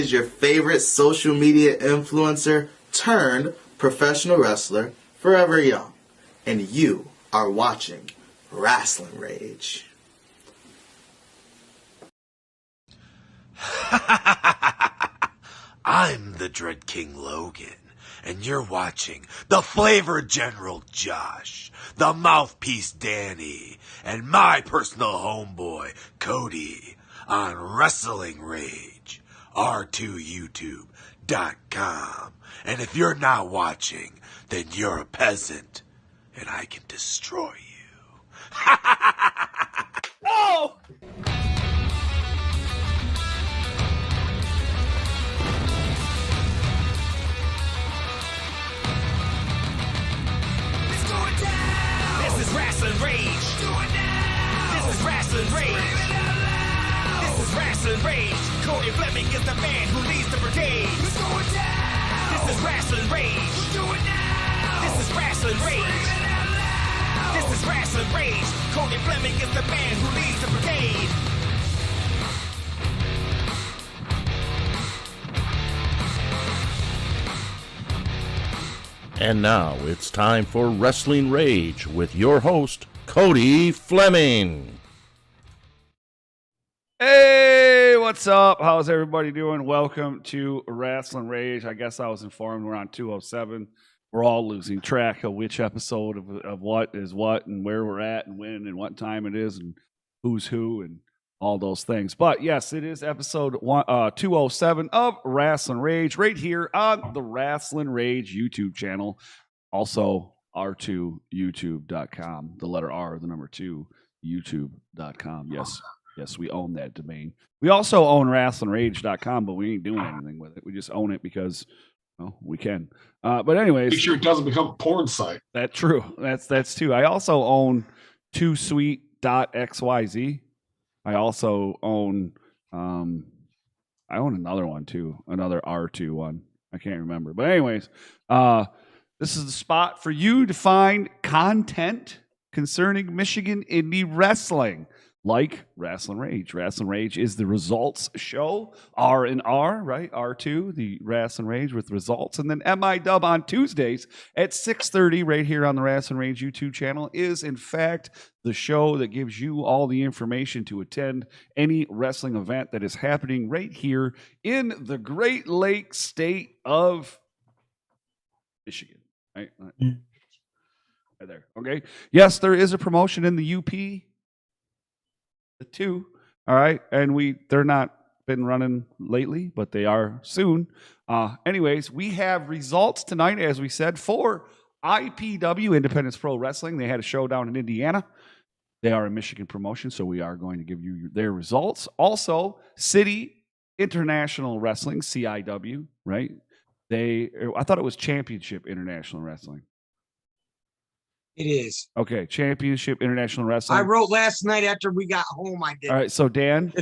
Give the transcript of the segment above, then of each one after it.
is your favorite social media influencer turned professional wrestler, forever young, and you are watching Rasslin Rage. I'm the Dread King Logan, and you're watching the Flavor General Josh, the Mouthpiece Danny, and my personal homeboy Cody on Rasslin Rage, R2YouTube.com. And if you're not watching, then you're a peasant, and I can destroy you. Oh! This is Rasslin Rage. This is Rasslin Rage. This is Rasslin Rage. Cody Fleming is the man who leads the brigade. This is Rasslin Rage. This is Rasslin Rage. This is Rasslin Rage. Cody Fleming is the man who leads the brigade. And now it's time for Rasslin Rage with your host, Cody Fleming. Hey, what's up? How's everybody doing? Welcome to Rasslin Rage. I guess I was informed we're on 207. We're all losing track of which episode of what is what and where we're at and when and what time it is and who's who and all those things. But yes, it is episode 207 of Rasslin Rage right here on the Rasslin Rage YouTube channel. Also, r2youtube.com. The letter R, the number 2, youtube.com. Yes, we own that domain. We also own RasslinRage.com, but we ain't doing anything with it. We just own it because we can. But anyways, make sure it doesn't become a porn site. That's true. That's too. I also own 2sweet.xyz. I also own I own another one too, another R2 one. I can't remember. But anyways, this is the spot for you to find content concerning Michigan indie wrestling, like Rasslin Rage. Rasslin Rage is the results show, R and R, right? R2, the Rasslin Rage with results. And then MIW on Tuesdays at 6:30 right here on the Rasslin Rage YouTube channel is, in fact, the show that gives you all the information to attend any wrestling event that is happening right here in the Great Lakes state of Michigan. Right there. Okay. Yes, there is a promotion in the UP. The 2. All right. And they're not been running lately, but they are soon. Anyways, we have results tonight, as we said, for IPW, Independence Pro Wrestling. They had a show down in Indiana. They are a Michigan promotion, so we are going to give you their results. Also, City International Wrestling, CIW, right? I thought it was Championship International Wrestling. It is. Okay, Championship International Wrestling. I wrote last night after we got home. I did. All right, so Dan,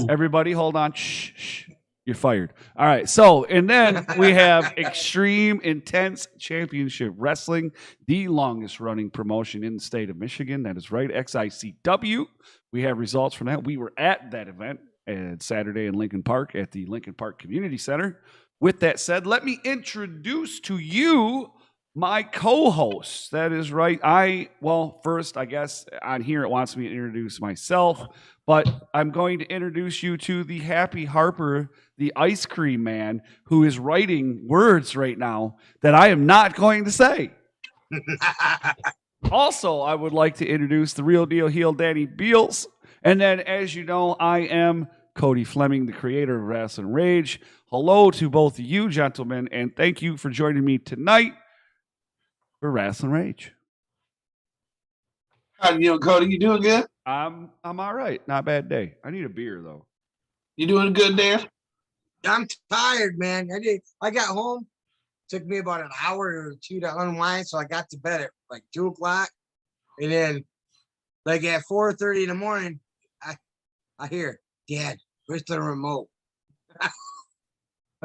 everybody hold on. Shh. You're fired. All right, so, and then we have Xtreme Intense Championship Wrestling, the longest running promotion in the state of Michigan. That is right, XICW. We have results from that. We were at that event Saturday in Lincoln Park at the Lincoln Park Community Center. With that said, let me introduce to you my co-host. That is right. First, I guess on here it wants me to introduce myself, but I'm going to introduce you to the happy Harper, the ice cream man, who is writing words right now that I am not going to say. Also, I would like to introduce the real deal heel Danny Beals. And then, as you know, I am Cody Fleming, the creator of Rasslin Rage. Hello to both of you, gentlemen, and thank you for joining me tonight for Rasslin Rage. How you doing, Cody? You doing good? I'm all right. Not a bad day. I need a beer though. You doing good there? I'm tired, man. I got home. Took me about an hour or 2 to unwind, so I got to bed at like 2 o'clock, and then like at 4:30 in the morning, I hear, Dad, where's the remote? I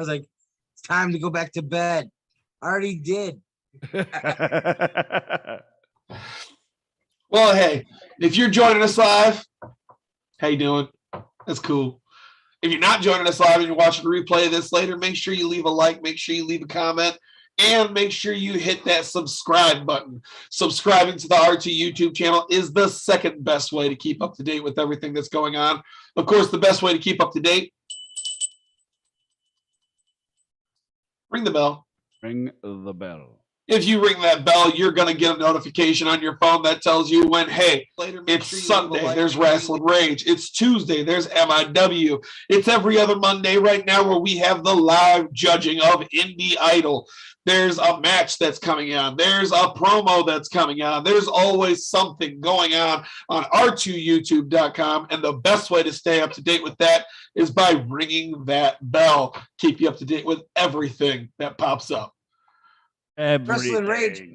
was like, it's time to go back to bed. I already did. Well, hey, if you're joining us live, how you doing? That's cool. If you're not joining us live and you're watching the replay of this later, make sure you leave a like, make sure you leave a comment, and make sure you hit that subscribe button. Subscribing to the R2 YouTube channel is the second best way to keep up to date with everything that's going on. Of course, the best way to keep up to date, ring the bell. Ring the bell. If you ring that bell, you're going to get a notification on your phone that tells you when, hey, it's Sunday, there's Rasslin Rage. It's Tuesday, there's MIW. It's every other Monday right now where we have the live judging of Indie Idol. There's a match that's coming on. There's a promo that's coming on. There's always something going on r2youtube.com. And the best way to stay up to date with that is by ringing that bell. Keep you up to date with everything that pops up. Rasslin Rage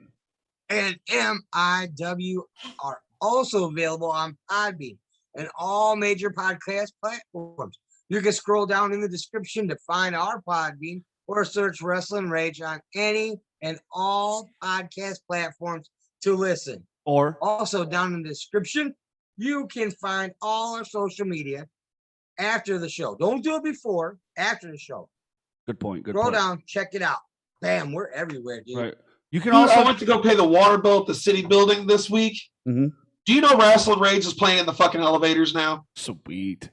and MIW are also available on Podbean and all major podcast platforms. You can scroll down in the description to find our Podbean or search Rasslin Rage on any and all podcast platforms to listen. Or also down in the description, you can find all our social media after the show. Don't do it before, after the show. good point. Good Scroll point. down, check it out. Bam, we're everywhere, dude. Right. You can Dude, also I went to go pay the water bill at the city building this week. Mhm. Do you know Rasslin Rage is playing in the fucking elevators now? Sweet.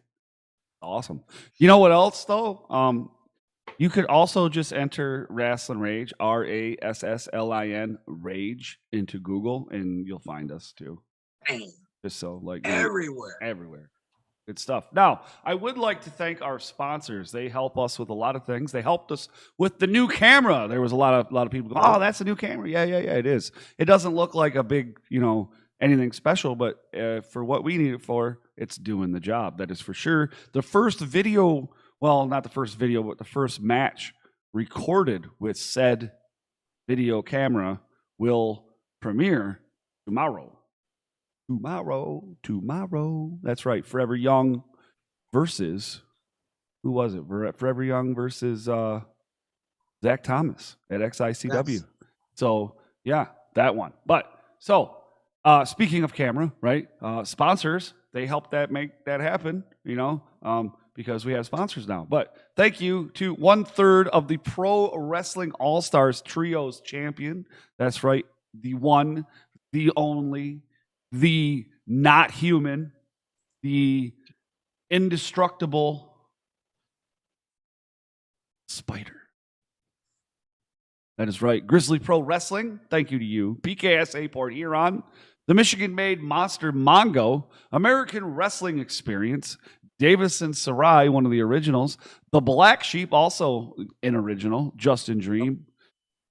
Awesome. You know what else though? You could also just enter Rasslin Rage, RASSLIN Rage into Google and you'll find us too. Bam, Just so like everywhere. everywhere. Good stuff. Now, I would like to thank our sponsors. They help us with a lot of things. They helped us with the new camera. There was a lot of people go, "Oh, that's a new camera." Yeah, it is. It doesn't look like a big, anything special, but for what we need it for, it's doing the job. That is for sure. The first video, well, not the first video, but the first match recorded with said video camera will premiere tomorrow. Tomorrow. That's right. Forever Young versus, who was it? Forever Young versus Zach Thomas at XICW. Yes. So, yeah, that one. But, so, speaking of camera, right? Sponsors, they help make that happen, because we have sponsors now. But thank you to 1/3 of the Pro Wrestling All-Stars Trios champion. That's right. The one, the only, the not human, the indestructible Spyder. That is right. Grizzly Pro Wrestling, thank you to you. PKSA Port Huron, the Michigan-made Monster Mongo, American Wrestling Experience, Davison Sarai, one of the originals, the Blacksheep, also an original, Justin Dream,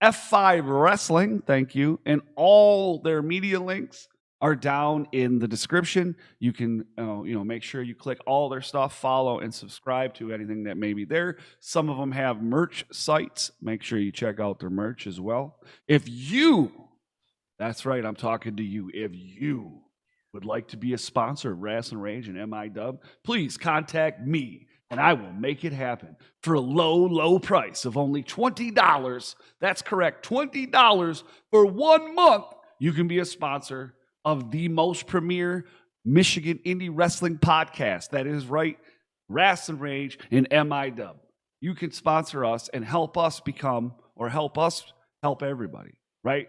F5 Wrestling, thank you, and all their media links are down in the description. You can, make sure you click all their stuff, follow, and subscribe to anything that may be there. Some of them have merch sites. Make sure you check out their merch as well. That's right, I'm talking to you. If you would like to be a sponsor of Rasslin Rage and MIW, please contact me, and I will make it happen for a low price of only $20. That's correct, $20 for 1 month. You can be a sponsor of the most premier Michigan indie wrestling podcast. That is right, Rasslin Rage and MIW. You can sponsor us and help us help everybody, right?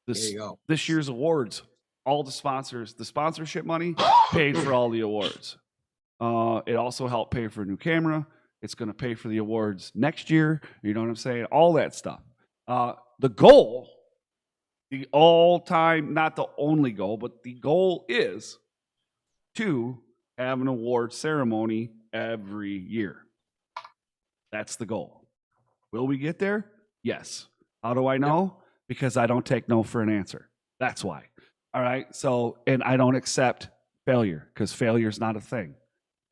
There you go. This year's awards, all the sponsors, the sponsorship money paid for all the awards. It also helped pay for a new camera. It's going to pay for the awards next year. You know what I'm saying? All that stuff. The goal, the all-time, not the only goal, but the goal is to have an award ceremony every year. That's the goal. Will we get there? Yes. How do I know? Because I don't take no for an answer. That's why. All right. So, and I don't accept failure because failure is not a thing.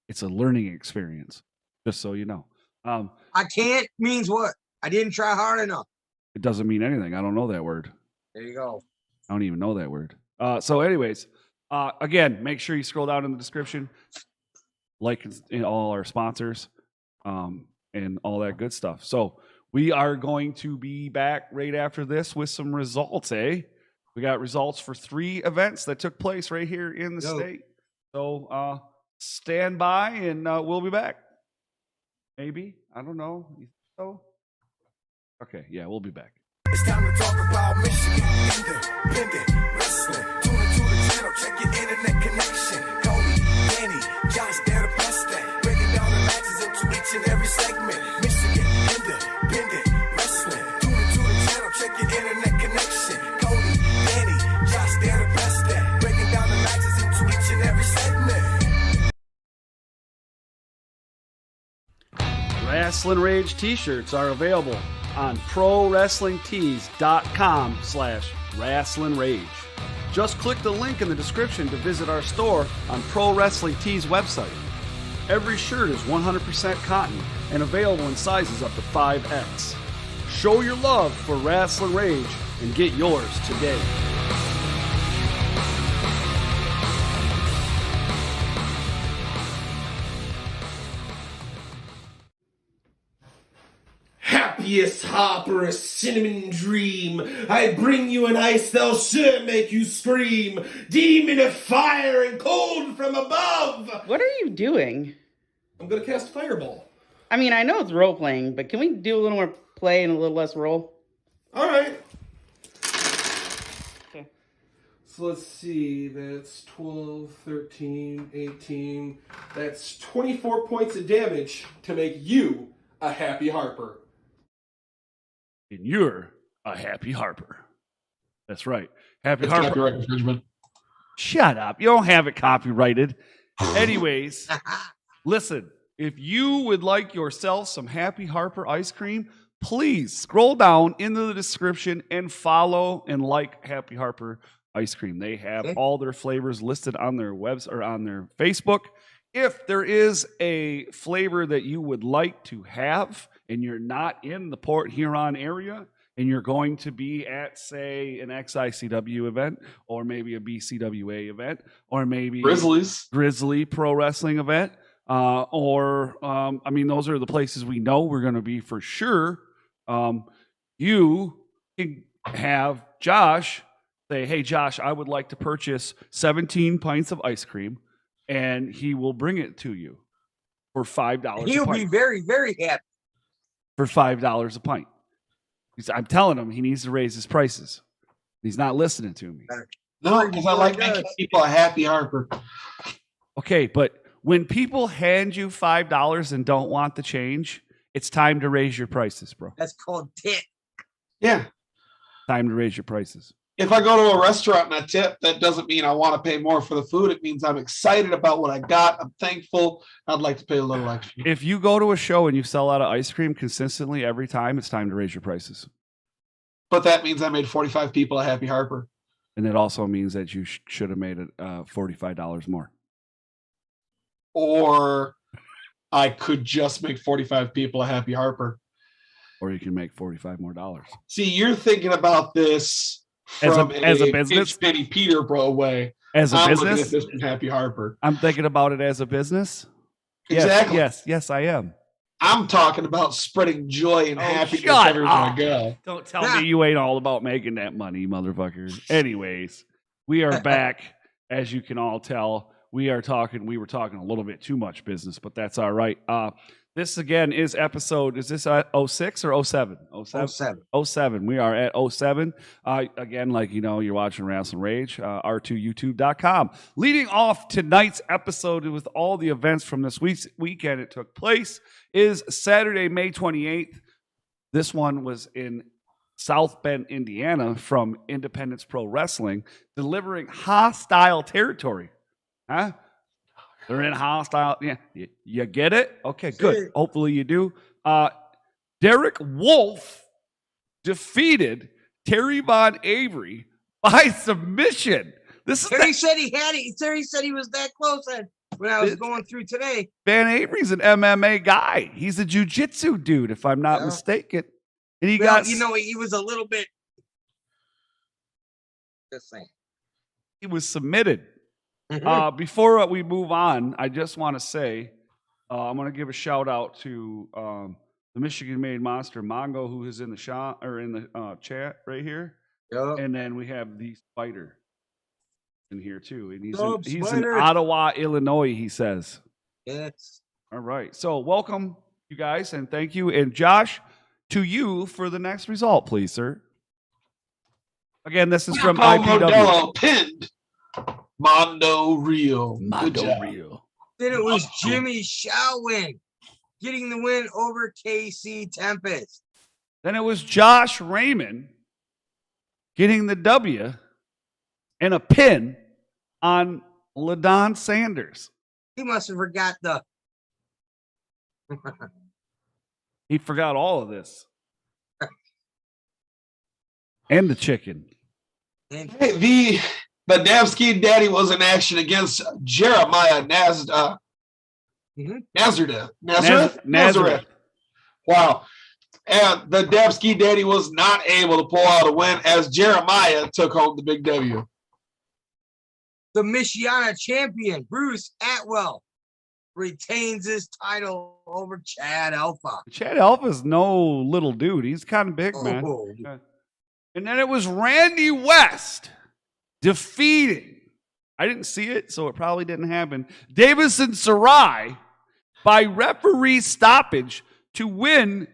It's a learning experience, just so you know. I can't means what? I didn't try hard enough. It doesn't mean anything. I don't know that word. There you go. I don't even know that word. So anyways, again, make sure you scroll down in the description, like all our sponsors, and all that good stuff. So we are going to be back right after this with some results, eh? We got results for 3 events that took place right here in the state. So stand by and we'll be back. Maybe. I don't know. You think so? Okay, yeah, we'll be back. It's time to talk about Michigan independent wrestling. Tune into the channel, check your internet connection. Cody, Danny, Josh, they're the best at breaking down the matches into each and every segment. Michigan independent wrestling. Tune into the channel, check your internet connection. Cody, Danny, Josh, they're the best at breaking down the matches into each and every segment. Rasslin Rage T-shirts are available on ProWrestlingTees.com/Rasslin Rage. Just click the link in the description to visit our store on Pro Wrestling Tees website. Every shirt is 100% cotton and available in sizes up to 5X. Show your love for Rasslin Rage and get yours today. Happiest Harper, a cinnamon dream. I bring you an ice that'll sure make you scream. Demon of fire and cold from above. What are you doing? I'm gonna cast Fireball. I mean, I know it's role playing, but can we do a little more play and a little less role? All right. Okay. So let's see. That's 12, 13, 18. That's 24 points of damage to make you a happy Harper. And you're a happy Harper. That's right. Happy It's Harper. copyright infringement. Shut up. You don't have it copyrighted. Anyways, listen, if you would like yourself some Happy Harper ice cream, please scroll down into the description and follow and like Happy Harper ice cream. They have all their flavors listed on their webs or on their Facebook. If there is a flavor that you would like to have and you're not in the Port Huron area and you're going to be at, say, an XICW event or maybe a BCWA event or maybe Grizzly Pro Wrestling event, I mean, those are the places we know we're going to be for sure. You can have Josh say, hey, Josh, I would like to purchase 17 pints of ice cream, and he will bring it to you for $5 He'll a pint. be very, very happy. For $5 a pint. I'm telling him he needs to raise his prices. He's not listening to me. No, because I like making people a happy Harper. Okay, but when people hand you $5 and don't want the change, it's time to raise your prices, bro. That's called tit. Yeah. Time to raise your prices. If I go to a restaurant and I tip, that doesn't mean I want to pay more for the food. It means I'm excited about what I got. I'm thankful. I'd like to pay a little extra. If you go to a show and you sell out of ice cream consistently every time, it's time to raise your prices. But that means I made 45 people a happy Harper. And it also means that you should have made it $45 more. Or I could just make 45 people a happy Harper. Or you can make $45 more dollars. See, you're thinking about this from as a business, Bitty Peterborough way. As a I'm business, looking at this from Happy Harper. I'm thinking about it as a business. Exactly. Yes, I am. I'm talking about spreading joy and happiness shut everywhere up. I go. Don't tell me you ain't all about making that money, motherfucker. Anyways, we are back. As you can all tell, we were talking a little bit too much business, but that's all right. This again is episode, is this 06 or 07? 07. 07. We are at 07. Again, like you know, you're watching Rasslin Rage, r2youtube.com. Leading off tonight's episode with all the events from this week's weekend it took place is Saturday, May 28th. This one was in South Bend, Indiana from Independence Pro Wrestling, delivering hostile territory. Huh? They're in hostile. Yeah, you get it? Okay, good. Hopefully you do. Derek Wolf defeated Terry Von Avery by submission. Terry said he had it. Terry said he was that close when I was going through today. Van Avery's an MMA guy. He's a jiu-jitsu dude, if I'm not mistaken. And he he was a little bit. Just saying. He was submitted. Before we move on, I just want to say I'm going to give a shout out to the Michigan-made monster Mongo, who is in the shot or in the chat right here. Yep. And then we have the Spyder in here too, and he's in Spyder. Ottawa, Illinois. He says. Yes. All right. So welcome you guys, and thank you. And Josh, to you for the next result, please, sir. Again, this is from IPW. Modelo pinned Mondo Rio. Mondo Rio. Then it was Jimmy Showin getting the win over KC Tempest. Then it was Josh Raymond getting the W and a pin on LaDon Sanders. He must have forgot the. He forgot all of this. And the chicken. Hey, the Davsky Daddy was in action against Jeremiah Nazareth. Wow. And the Davsky Daddy was not able to pull out a win as Jeremiah took home the big W. The Michiana champion, Bruce Atwell, retains his title over Chad Alpha. Chad Alpha's no little dude. He's kind of big, man. And then it was Randy West defeating, I didn't see it, so it probably didn't happen, Davison Sarai by referee stoppage to win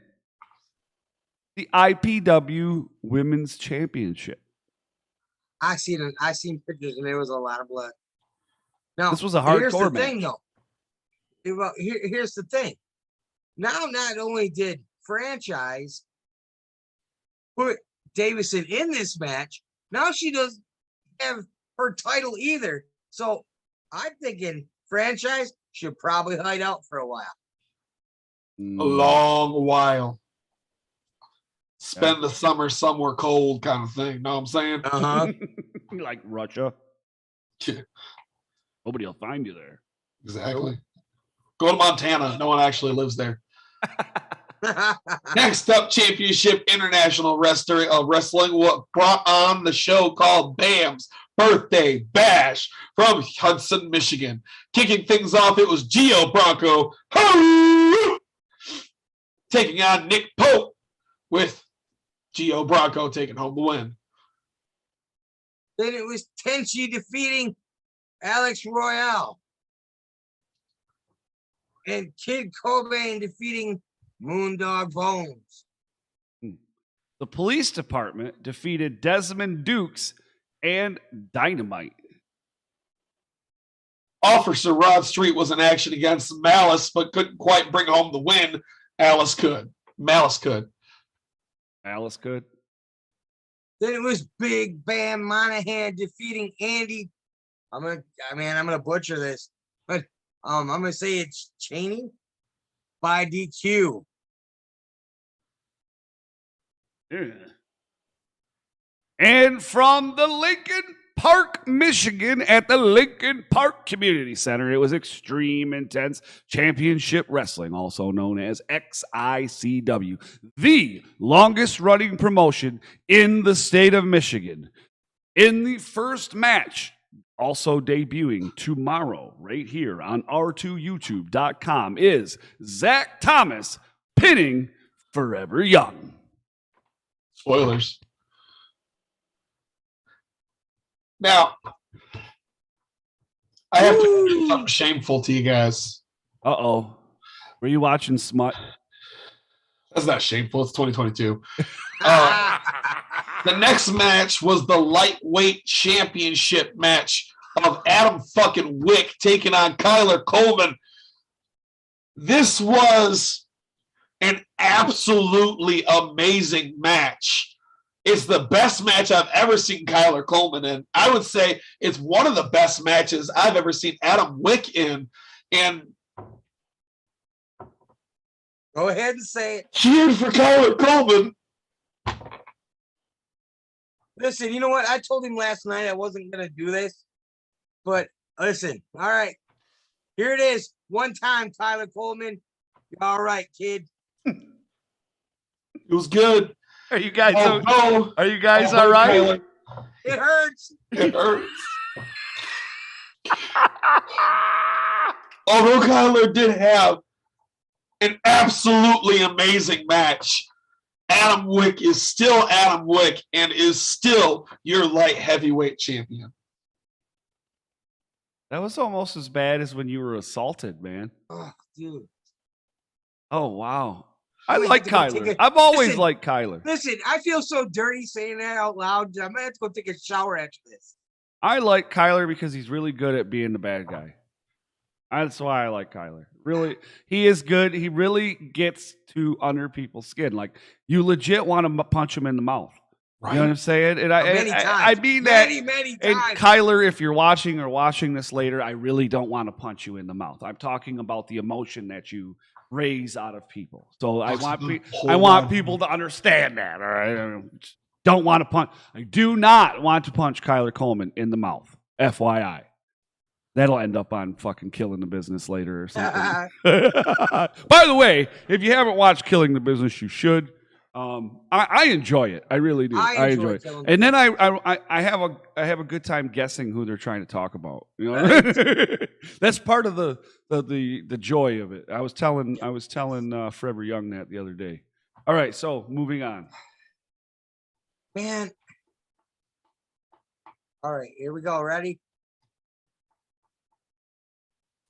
the IPW Women's Championship. I seen pictures and there was a lot of blood. Now, this was a hardcore here's the match. thing, though. Here's the thing. Now, not only did franchise put Davison in this match, now she doesn't have her title either. So I'm thinking franchise should probably hide out for a while. A long while. Spend the summer somewhere cold kind of thing. Know what I'm saying? Uh-huh. Like Russia. Yeah. Nobody will find you there. Exactly. Go to Montana. No one actually lives there. Next up, Championship International Wrestling brought on the show called Bam's Birthday Bash from Hudson, Michigan. Kicking things off, it was Gio Bronco taking on Nick Pope, with Gio Bronco taking home the win. Then it was Tenchi defeating Alex Royale. And Kid Cobain defeating Moondog Bones. The police department defeated Desmond Dukes and Dynamite. Officer Rod Street was in action against Malice, but couldn't quite bring home the win. Malice could. Then it was Big Bam Monahan defeating Andy. I'm gonna butcher this, but I'm gonna say it's Cheney by DQ. Yeah. And from the Lincoln Park, Michigan, at the Lincoln Park Community Center, it was Xtreme Intense Championship Wrestling, also known as XICW, the longest running promotion in the state of Michigan. In the first match, also debuting tomorrow right here on R2YouTube.com, is Zach Thomas pinning Forever Young. Spoilers. Now, I have to do something shameful to you guys. Uh-oh. Were you watching Smut? That's not shameful. It's 2022. The next match was the lightweight championship match of Adam fucking Wick taking on Kyler Coleman. This was an absolutely amazing match. It's the best match I've ever seen Kyler Coleman in. I would say it's one of the best matches I've ever seen Adam Wick in. And go ahead and say it. Cheers for Kyler Coleman. Listen, you know what? I told him last night I wasn't going to do this. But listen, all right. Here it is. One time, Kyler Coleman. You're all right, kid. It was good. Are you guys Are you guys all right? Kyler. It hurts. It hurts. Although Kyler did have an absolutely amazing match, Adam Wick is still Adam Wick and is still your light heavyweight champion. That was almost as bad as when you were assaulted, man. Oh, dude. Oh wow. I Wait, like to go take Kyler. a- I've always Listen. liked Kyler. Listen, I feel so dirty saying that out loud. I'm gonna have to go take a shower after this. I like Kyler because he's really good at being the bad guy. That's why I like Kyler. Really, he is good. He really gets to under people's skin. Like, you legit want to punch him in the mouth. Right. You know what I'm saying? And Many I times. mean that. Many And times. Kyler, if you're watching or watching this later, I really don't want to punch you in the mouth. I'm talking about the emotion that you raise out of people. So I want people to understand that. All right, I don't want to punch. I do not want to punch Kyler Coleman in the mouth. FYI, that'll end up on fucking Killing the Business later or something. By the way, if you haven't watched Killing the Business, you should. I enjoy it. I really do. I enjoy it. And then I have a good time guessing who they're trying to talk about. You know, that's part of the joy of it. I was telling Forever Young that the other day. All right, so moving on. Man. All right, here we go. Ready?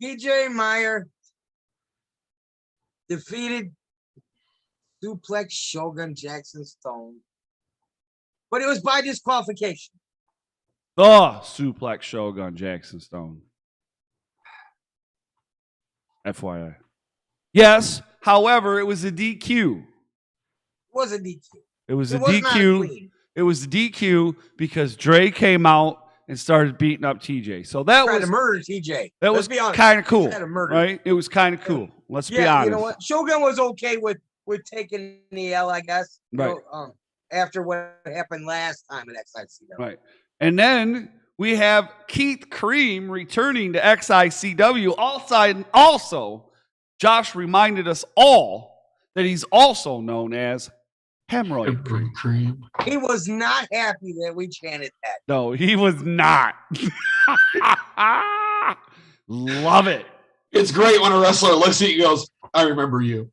PJ Meyer defeated Suplex Shogun Jackson Stone, but it was by disqualification. The Suplex Shogun Jackson Stone. FYI. Yes, however, it was a DQ. It was a DQ. It was a It was not DQ. clean. It was a DQ because Dre came out and started beating up TJ. So that Tried was to murder TJ. that Let's was be honest. kind of cool, Tried to murder. right? It was kind of cool. Let's be Yeah, honest. you know what? Shogun was okay with taking the L, I guess. You Right. know, after what happened last time at XICW. Right. And then we have Keith Cream returning to XICW. Also, Josh reminded us all that he's also known as Hemorrhoid Cream. He was not happy that we chanted that. No, he was not. Love it. It's great when a wrestler looks at you and goes, I remember you.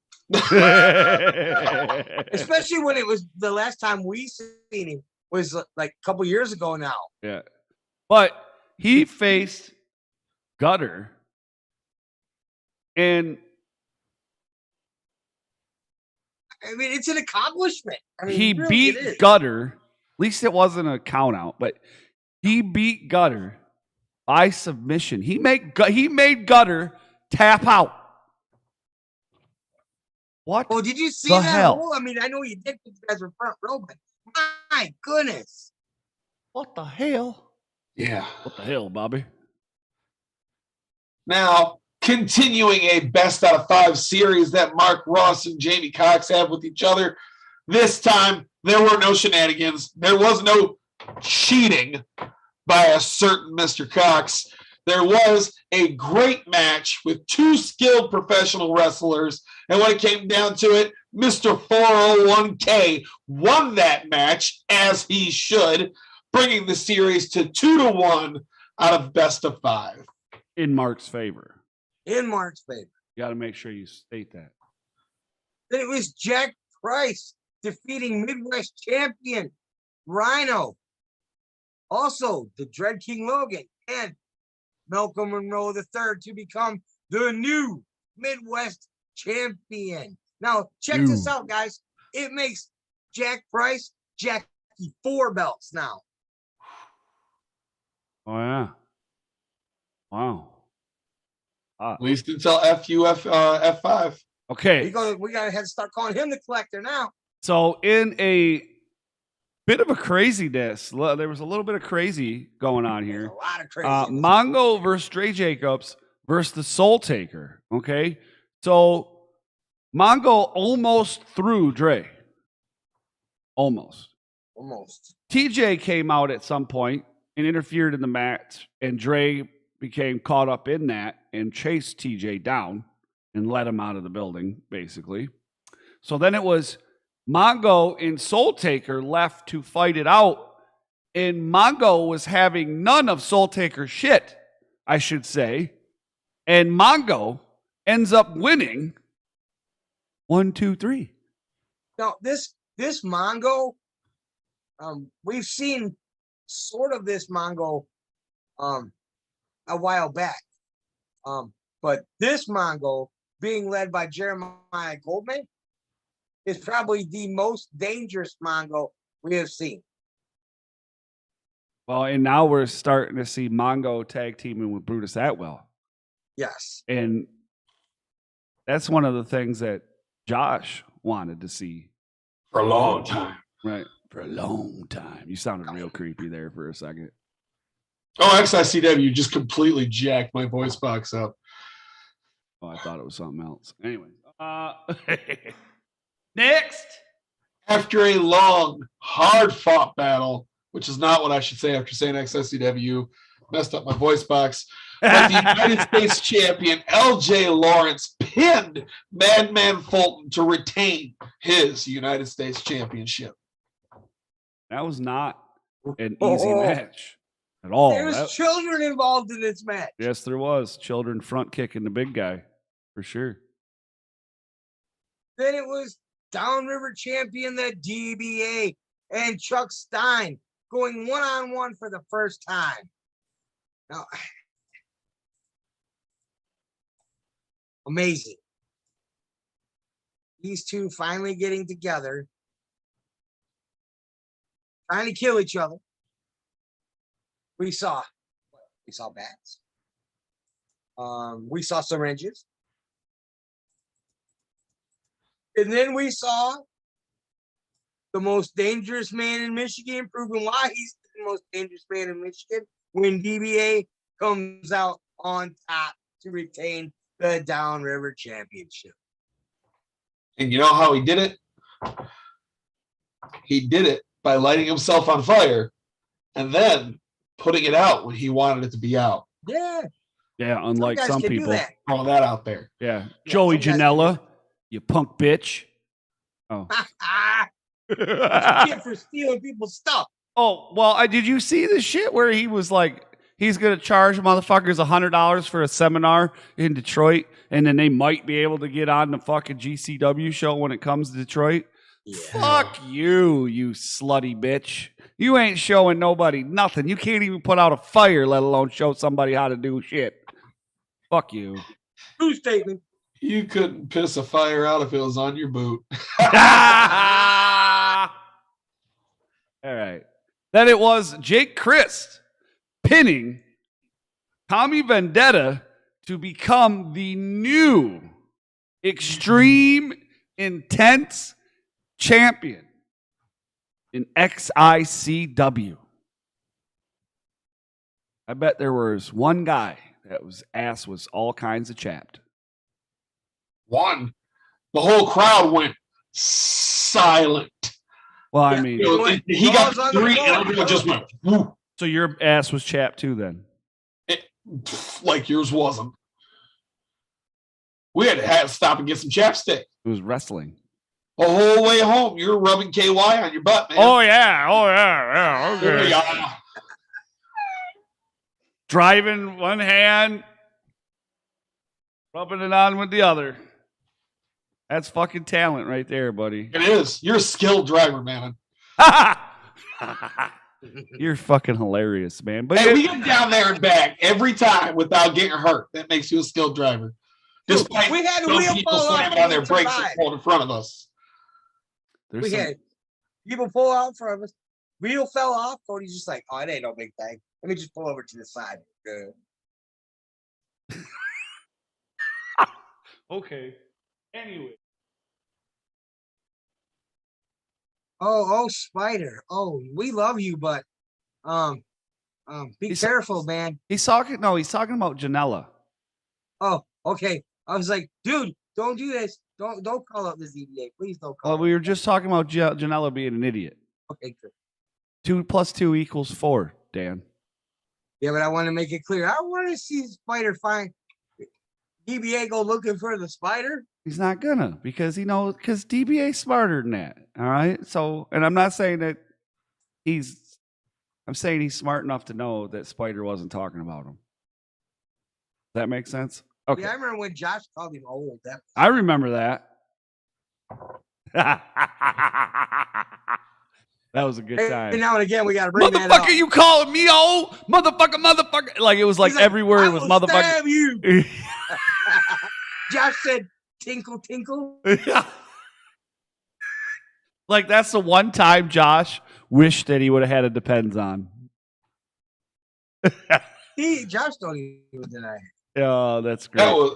Especially when it was the last time we seen him was like a couple years ago now. Yeah. But he faced Gutter and I mean, it's an accomplishment. I mean, he really it beat is. Gutter. At least it wasn't a count out, but he beat Gutter by submission. He made Gutter tap out. What? Well, did you see the that hell? hole? I mean, I know you did because you guys were front row, but my goodness. What the hell? Yeah. What the hell, Bobby? Now, continuing a best out of 5 series that Mark Ross and Jamie Cox have with each other. This time, there were no shenanigans. There was no cheating by a certain Mr. Cox. There was a great match with 2 skilled professional wrestlers. And when it came down to it, Mr. 401k won that match, as he should, bringing the series to 2-1 out of best of 5. In Mark's favor. In Mark's favor. You got to make sure you state that. Then it was Jack Price defeating Midwest champion Rhino. Also, the Dread King Logan and Malcolm Monroe III to become the new Midwest champion. Now, check this out, guys. It makes Jack Price Jackie 4 belts now. Oh, yeah. Wow. At least until F5. Okay. We gotta have to start calling him the collector now. So in a bit of a craziness, there was a little bit of crazy going on here. A lot of crazy. Mongo versus Dre Jacobs versus the Soul Taker. Okay. So Mongo almost threw Dre. Almost. TJ came out at some point and interfered in the match, and Dre became caught up in that and chased TJ down and let him out of the building, basically. So then it was Mongo and Soul Taker left to fight it out, and Mongo was having none of Soul Taker's shit, I should say, and Mongo ends up winning 1, 2, 3. Now, this Mongo, we've seen sort of this Mongo a while back. But this Mongo being led by Jeremiah Goldman, is probably the most dangerous Mongo we have seen. Well, and now we're starting to see Mongo tag teaming with Brutus Atwell. Yes. And that's one of the things that Josh wanted to see. For a long time. Right. For a long time. You sounded real creepy there for a second. Oh, XICW just completely jacked my voice box up. Oh, I thought it was something else. Anyway. Next. After a long, hard-fought battle, which is not what I should say after saying XICW, messed up my voice box, but the United States champion, LJ Lawrence, pinned Madman Fulton to retain his United States championship. That was not an easy match at all. There was children involved in this match. Yes, there was. Children front kicking the big guy, for sure. Then it was Downriver champion, the DBA, and Chuck Stein going one-on-one for the first time. Now, amazing. These two finally getting together, trying to kill each other. We saw bats. We saw syringes. And then we saw the most dangerous man in Michigan, proving why he's the most dangerous man in Michigan, when DBA comes out on top to retain the Downriver Championship. And you know how he did it? He did it by lighting himself on fire and then putting it out when he wanted it to be out. Yeah. Yeah, unlike some people. Throw that out there. Yeah. Joey Janela, you punk bitch. Oh. For stealing people's stuff. Oh, well, did you see the shit where he was like, he's going to charge motherfuckers $100 for a seminar in Detroit, and then they might be able to get on the fucking GCW show when it comes to Detroit? Yeah. Fuck you, you slutty bitch. You ain't showing nobody nothing. You can't even put out a fire, let alone show somebody how to do shit. Fuck you. True statement. You couldn't piss a fire out if it was on your boot. All right. Then it was Jake Christ pinning Tommy Vendetta to become the new Xtreme Intense Champion in XICW. I bet there was one guy that was ass was all kinds of chapped. One. The whole crowd went silent. Well, I mean, he got three, and everyone just went, woo. So your ass was chapped too, then? Like yours wasn't. We had to stop and get some chapstick. It was wrestling. The whole way home, you're rubbing KY on your butt, man. Oh, yeah. Okay. Yeah. Driving one hand, rubbing it on with the other. That's fucking talent right there, buddy. It is. You're a skilled driver, man. You're fucking hilarious, man. But hey, we get down there and back every time without getting hurt. That makes you a skilled driver. Despite we had some people slamming on their brakes and pulling in front of us. We had people pull out in front of us. Wheel fell off. Cody's just like, oh, it ain't no big thing. Let me just pull over to the side. Good. Okay. Anyway. Oh, Spyder. Oh, we love you, but be careful, man. He's talking about Janela. Oh, okay. I was like, dude, don't do this. Don't call up the ZBA. Please don't call. Well, we were just talking about Janela being an idiot. Okay, good. 2 + 2 = 4, Dan. Yeah, but I want to make it clear. I want to see Spyder find DBA go looking for the Spyder. He's not gonna because DBA's smarter than that. All right. So, and I'm not saying that I'm saying he's smart enough to know that Spyder wasn't talking about him. Does that make sense? Okay. Yeah, I remember when Josh called him old. I remember that. That was a good time. And now and again, we got to bring that up. Motherfucker, you calling me old? Motherfucker. Like, it was like every word was motherfucker. Stab you. Josh said, tinkle, tinkle. Like, that's the one time Josh wished that he would have had a Depends on. Josh don't even deny it. Oh, that's great.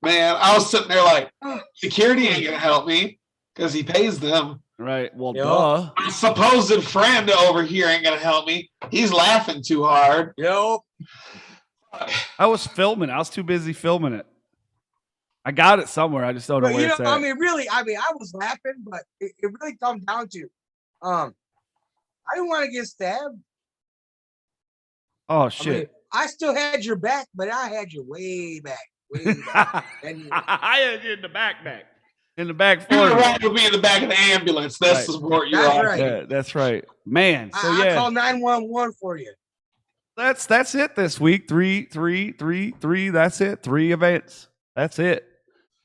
Man, I was sitting there like, security ain't gonna help me because he pays them. Right. Well, Yep. duh. My supposed friend over here ain't gonna help me. He's laughing too hard. Yep. I was filming. I was too busy filming it. I got it somewhere. I just don't know But where it's at. I mean, I was laughing, but it really comes down to, I didn't want to get stabbed. Oh shit! I mean, I still had your back, but I had you way back. Way back. I had you in the back. In the back You would for rather be in the back of the ambulance. That's Right. the support you're That's on. right. Yeah, that's right, man. So I yeah, call 911 for you. that's it this week. Three. That's it. 3 events. That's it.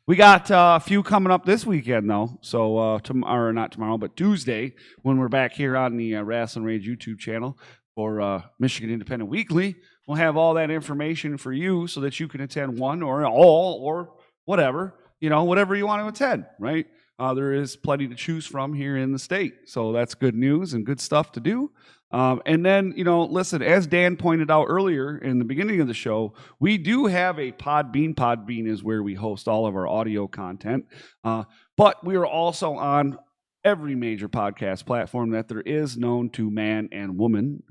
We got a few coming up this weekend though. So tomorrow, not tomorrow, but Tuesday when we're back here on the Rasslin Rage YouTube channel for Michigan Independent Weekly, we'll have all that information for you so that you can attend one or all or whatever. Whatever you want to attend, right? There is plenty to choose from here in the state. So that's good news and good stuff to do. And then, listen, as Dan pointed out earlier in the beginning of the show, we do have a Podbean. Podbean is where we host all of our audio content. But we are also on every major podcast platform that there is known to man and woman.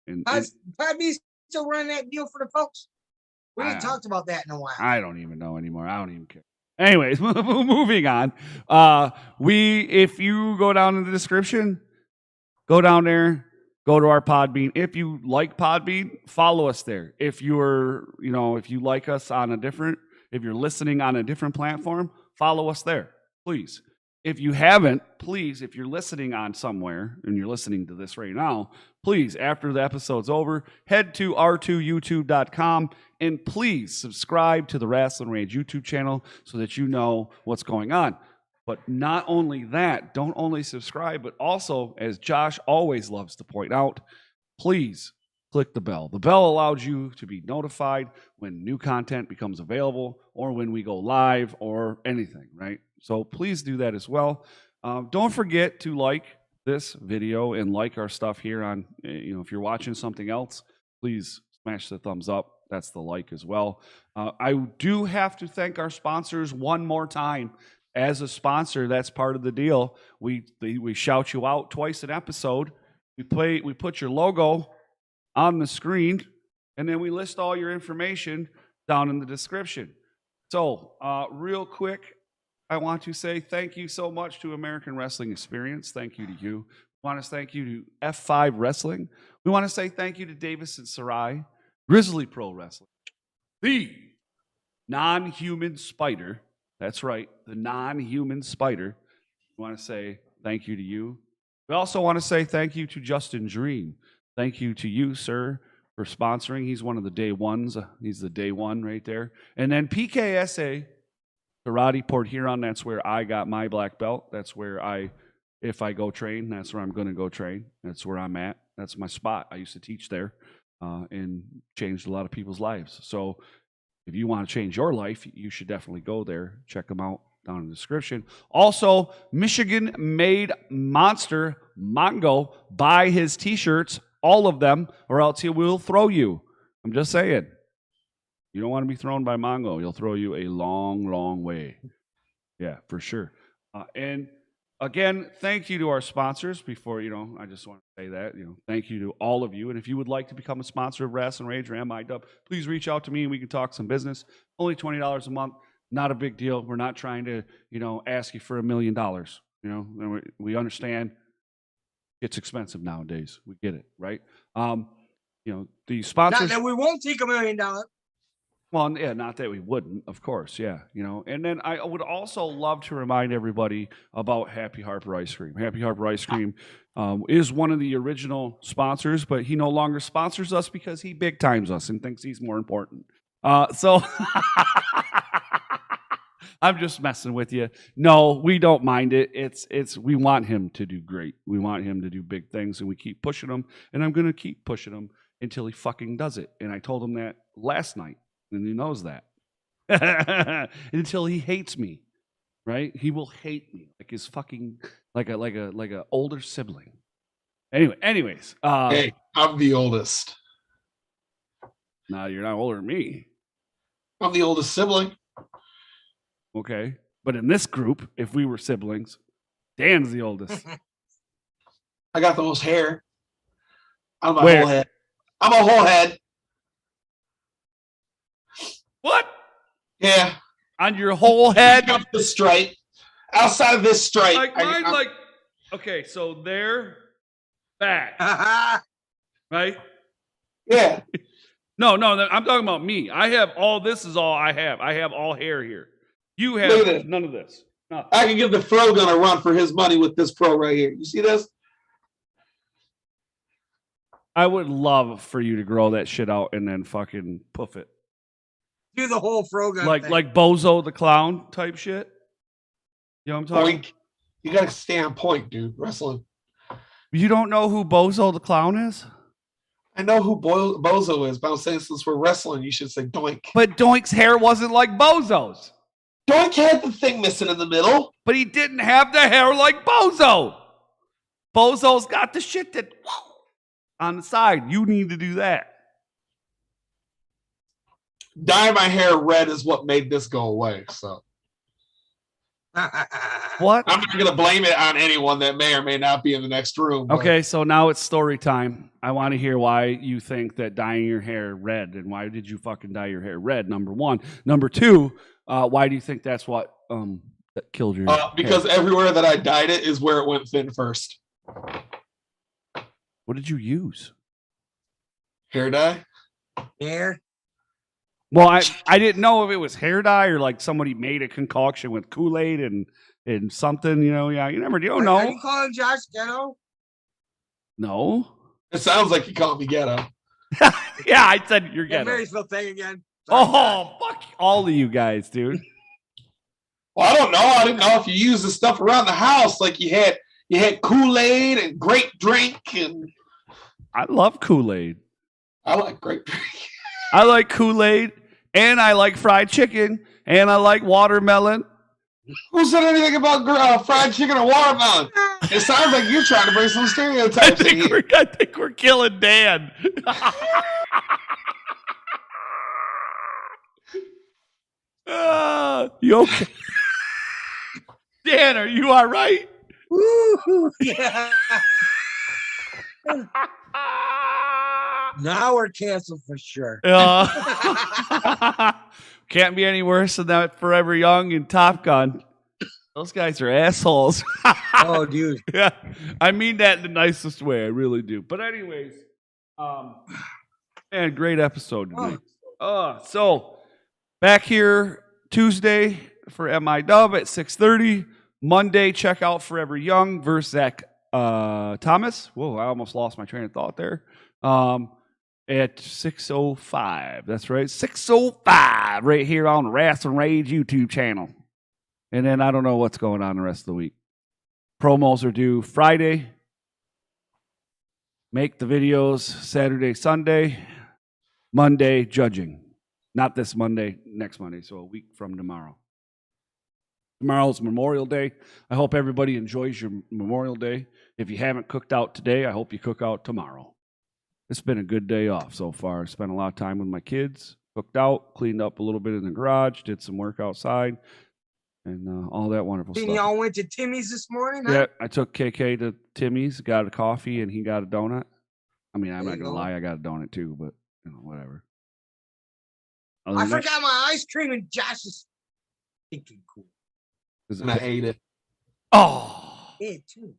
Podbean still running that deal for the folks? We ain't talked about that in a while. I don't even know anymore. I don't even care. Anyways, moving on. If you go down in the description, go down there, go to our Podbean. If you like Podbean, follow us there. If if you like us if you're listening on a different platform, follow us there, please. If you haven't, please, if you're listening on somewhere and you're listening to this right now, please, after the episode's over, head to r2youtube.com and please subscribe to the Rasslin Rage YouTube channel so that you know what's going on. But not only that, don't only subscribe, but also, as Josh always loves to point out, please click the bell. The bell allows you to be notified when new content becomes available or when we go live or anything, right? So please do that as well. Don't forget to like this video and like our stuff here on, if you're watching something else, please smash the thumbs up. That's the like as well. I do have to thank our sponsors one more time. As a sponsor, that's part of the deal. We shout you out twice an episode. We put your logo on the screen, and then we list all your information down in the description. So, real quick, I want to say thank you so much to American Wrestling Experience. Thank you to you. We want to thank you to F5 Wrestling. We want to say thank you to Davison Sarai, Grizzly Pro Wrestling, the non-human Spyder. That's right, the non-human Spyder. We want to say thank you to you. We also want to say thank you to Justin Dream. Thank you to you, sir, for sponsoring. He's one of the day ones. He's the day one right there. And then PKSA, Karate Port Huron, that's where I got my black belt. That's where if I go train, that's where I'm going to go train. That's where I'm at. That's my spot. I used to teach there and changed a lot of people's lives. So if you want to change your life, you should definitely go there. Check them out down in the description. Also, Michigan-made monster Mongo. Buy his T-shirts, all of them, or else he will throw you. I'm just saying. You don't want to be thrown by Mongo. He'll throw you a long, long way. Yeah, for sure. And again, thank you to our sponsors. Before, I just want to say that, thank you to all of you. And if you would like to become a sponsor of Rasslin Rage or MIW, please reach out to me and we can talk some business. Only $20 a month. Not a big deal. We're not trying to, ask you for $1 million. We understand it's expensive nowadays. We get it, right? The sponsors. Not that we won't take $1 million. Well, yeah, not that we wouldn't, of course, yeah, And then I would also love to remind everybody about Happy Harper Ice Cream. Happy Harper Ice Cream is one of the original sponsors, but he no longer sponsors us because he big times us and thinks he's more important. So I'm just messing with you. No, we don't mind it. We want him to do great. We want him to do big things, and we keep pushing him, and I'm going to keep pushing him until he fucking does it. And I told him that last night. And he knows that. Until he hates me, right? He will hate me like his fucking like a older sibling. Anyways, hey, I'm the oldest. No, you're not older than me. I'm the oldest sibling. Okay, but in this group, if we were siblings, Dan's the oldest. I got the most hair on my Where? whole head. I'm a whole head. What? Yeah. On your whole head? Up the stripe. Outside of this stripe. Like mine, okay, so there, back, right? Yeah. No, I'm talking about me. I have all this is all I have. I have all hair here. You Look at have this. none of this. Nothing. I can give the fro gun a run for his money with this pro right here. You see this? I would love for you to grow that shit out and then fucking poof it. Do the whole Frogun Like thing. like Bozo the Clown type shit. You know what I'm talking? Point. You gotta stay on point, dude. Wrestling. You don't know who Bozo the Clown is? I know who Bozo is, but I'm saying since we're wrestling, you should say Doink. But Doink's hair wasn't like Bozo's. Doink had the thing missing in the middle. But he didn't have the hair like Bozo. Bozo's got the shit that on the side. You need to do that. Dye my hair red is what made this go away. So What? I'm not gonna blame it on anyone that may or may not be in the next room. but- Okay, so now it's story time. I want to hear why you think that dyeing your hair red and why did you fucking dye your hair red? Number one. Number two, why do you think that's what that killed your because hair? everywhere that I dyed it is where it went thin first. What did you use? Hair dye. Hair. Well, I didn't know if it was hair dye or like somebody made a concoction with Kool-Aid and something, you know. Yeah, you don't Are know. you calling Josh ghetto? No. It sounds like you called me ghetto. Yeah, I said you're Yeah, ghetto. Marysville thing again. Sorry, Oh, fuck all of you guys, dude. Well, I don't know. I didn't know if you used the stuff around the house, like you had Kool-Aid and grape drink, and I love Kool-Aid. I like grape drink. I like Kool-Aid, and I like fried chicken, and I like watermelon. Who said anything about fried chicken and watermelon? It sounds like you're trying to bring some I stereotypes in here. think we're killing Dan. You okay? Dan, are you all right? Woo, yeah. Now we're canceled for sure. Can't be any worse than that Forever Young and Top Gun. Those guys are assholes. Oh, dude. Yeah, I mean that in the nicest way. I really do. But anyways, man, great episode tonight. So back here Tuesday for MIW at 6:30. Monday, check out Forever Young versus Zach Thomas. Whoa, I almost lost my train of thought there. At 6:05. That's right, 6:05 right here on the Rasslin Rage YouTube channel. And then I don't know what's going on the rest of the week. Promos are due Friday. Make the videos Saturday, Sunday. Monday, judging. Not this Monday, next Monday, so a week from tomorrow. Tomorrow's Memorial Day. I hope everybody enjoys your Memorial Day. If you haven't cooked out today, I hope you cook out tomorrow. It's been a good day off so far. Spent a lot of time with my kids, cooked out, cleaned up a little bit in the garage, did some work outside, and all that wonderful And stuff. y'all went to Timmy's this morning? Huh? Yeah, I took KK to Timmy's, got a coffee, and he got a donut. I mean, I'm There not you going to go. lie, I got a donut too, but whatever. Other I than that, forgot my ice cream and Josh is thinking cool. is it- And I ate it. Oh, Yeah, too.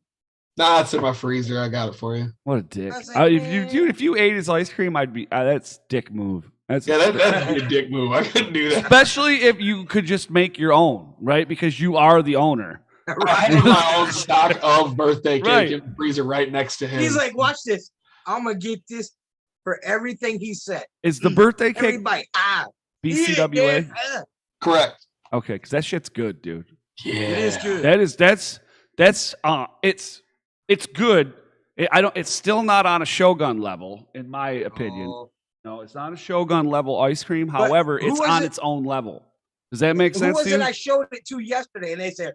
Nah, it's in my freezer. I got it for you. what a dick! I was like, If you ate his ice cream, I'd be that's dick move. That's Yeah, that'd be a dick move. I couldn't do that. especially if you could just make your own, right? Because you are the owner. I Right. have my own stock of birthday cake Right. in the freezer right next to him. He's like, watch this. I'm going to get this for everything he said. Is the birthday cake Everybody, BCWA? correct. Okay, because that shit's good, dude. Yeah, It is good. That's it's good. It's still not on a Shogun level, in my opinion. Oh. No, it's not a Shogun level ice cream. But However, who it's was on it? its own level. Does that make sense Who to was it you? I showed it to yesterday? And they said,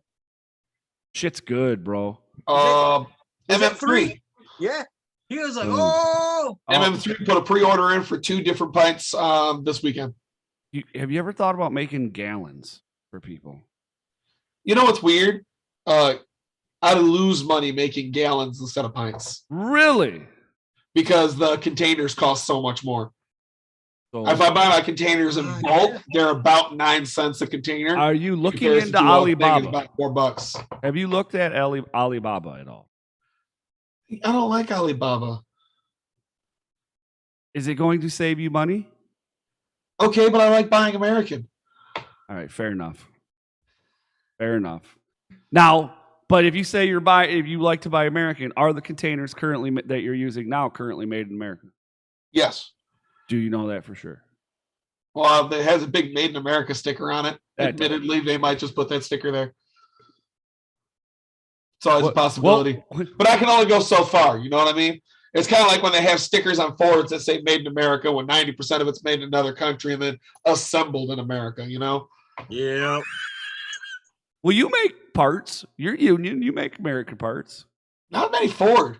Shit's good, bro. is it MM3. yeah. He was like, Mm. oh. MM3 put a pre-order in for 2 different pints this weekend. Have you ever thought about making gallons for people? You know what's weird? I lose money making gallons instead of pints Really? because the containers cost so much more. So If I buy my containers in bulk, they're about 9 cents a container. are you looking Comparison into to a thing is Alibaba? about $4. Have you looked at Alibaba at all? I don't like Alibaba. Is it going to save you money? Okay, but I like buying American. All right, fair enough. Fair enough. Now, but if you say if you like to buy American, are the containers currently that you're using now currently made in America? Yes. Do you know that for sure? Well, it has a big Made in America sticker on it. That Admittedly, they might just put that sticker there. It's always a possibility. But I can only go so far. You know what I mean? It's kind of like when they have stickers on Fords that say Made in America when 90% of it's made in another country and then assembled in America, you know? Yeah. Well, you make parts. You're union. You make American parts. Not many Ford.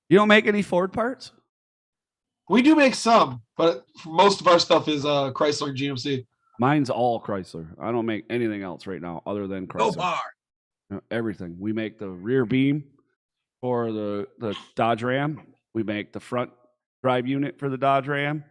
You don't make any Ford parts? We do make some, but most of our stuff is Chrysler and GMC. Mine's all Chrysler. I don't make anything else right now other than Go Chrysler. bar. Everything. We make the rear beam for the Dodge Ram. We make the front drive unit for the Dodge Ram.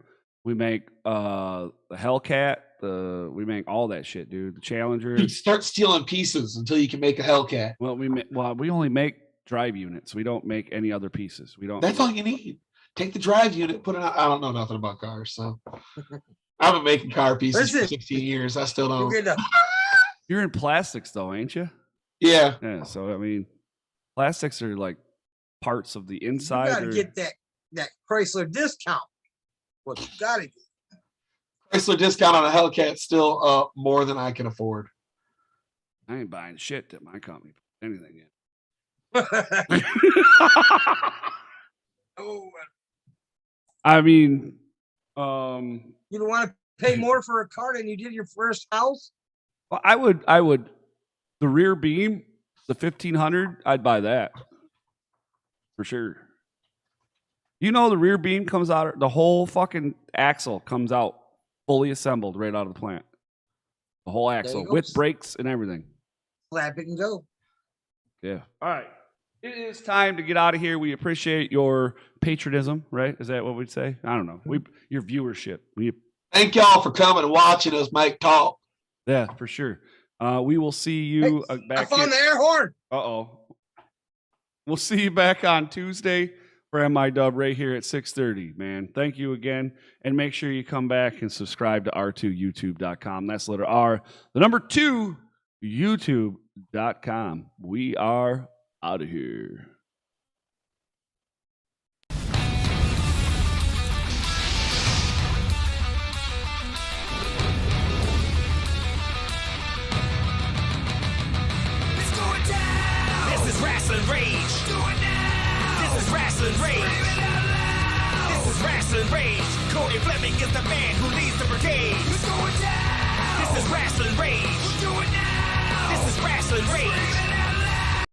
We make the Hellcat. We make all that shit, dude. The Challenger. Dude, start stealing pieces until you can make a Hellcat. Well, we only make drive units. We don't make any other pieces. We don't. That's all you need. Take the drive unit, put it out. I don't know nothing about cars, so I've been making car pieces for 16 years. I still don't. You're in plastics though, ain't you? Yeah. Yeah. So I mean, plastics are like parts of the You inside. gotta get that Chrysler discount. What you gotta get. Chrysler discount on a Hellcat still more than I can afford. I ain't buying shit that my company put anything in. Oh, I mean, you don't want to pay more for a car than you did your first house? well, I would. The rear beam, the 1500, I'd buy that for sure. You know, the rear beam comes out. The whole fucking axle comes out fully assembled right out of the plant. The whole axle with brakes and everything. Slap it and go. Yeah. All right. It is time to get out of here. We appreciate your patriotism, right? Is that what we'd say? I don't know. Your viewership. Thank y'all for coming and watching us make talk. Yeah, for sure. We will see you back. I found the air horn. Uh-oh. We'll see you back on Tuesday for MIW right here at 6:30, man. Thank you again. And make sure you come back and subscribe to r2youtube.com. That's letter R, the number 2, youtube.com. We are out of here. This is Rasslin Rage. This is Rasslin Rage. This is Rasslin Rage. Cody Fleming is the man who leads the brigade. This is Rasslin Rage. This is Rasslin Rage.